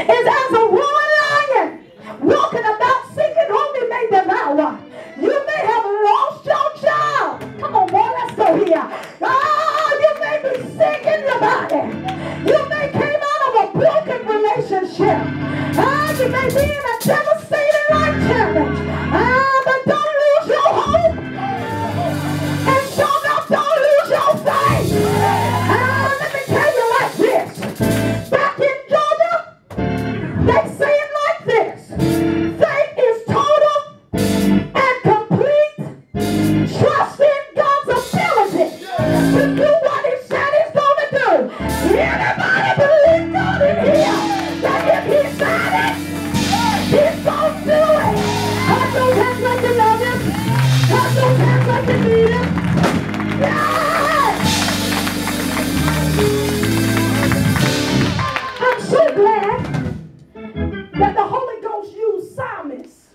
is as a roaring lion, walking about seeking whom he may devour. You may have lost your job. Come on, boy, let's go here. Oh, you may be sick in your body. You may came out of a broken relationship. Oh, you may be in a devastating life challenge. Oh, but don't lose your hope. And so enough, don't lose your faith. Oh, let me tell you like this. Back in Georgia, they say it like this. Faith is total and complete trust in God's ability to do what he said he's going to do. Anybody believe God in here that if he said it, he's going to do it? Clap those hands like you love him. Clap those hands like you need him. Yes! I'm so glad that the Holy Ghost used psalmists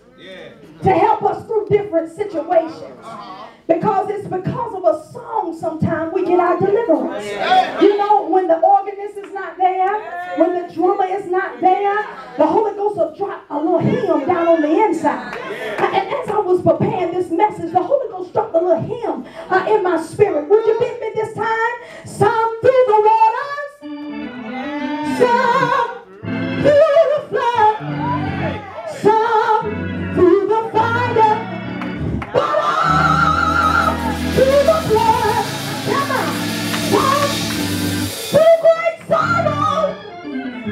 to help us through different situations. Because it's because of a song sometimes we get our deliverance. You know, when the organist is not there, when the drummer is not there, the Holy Ghost will drop a little hymn down on the inside. And as I was preparing this message, the Holy Ghost dropped a little hymn in my spirit. Would you beat me this time? Some through the waters, some through the flood, some through the fire, but all through the blood. Come on. Some through great sorrow,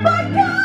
but God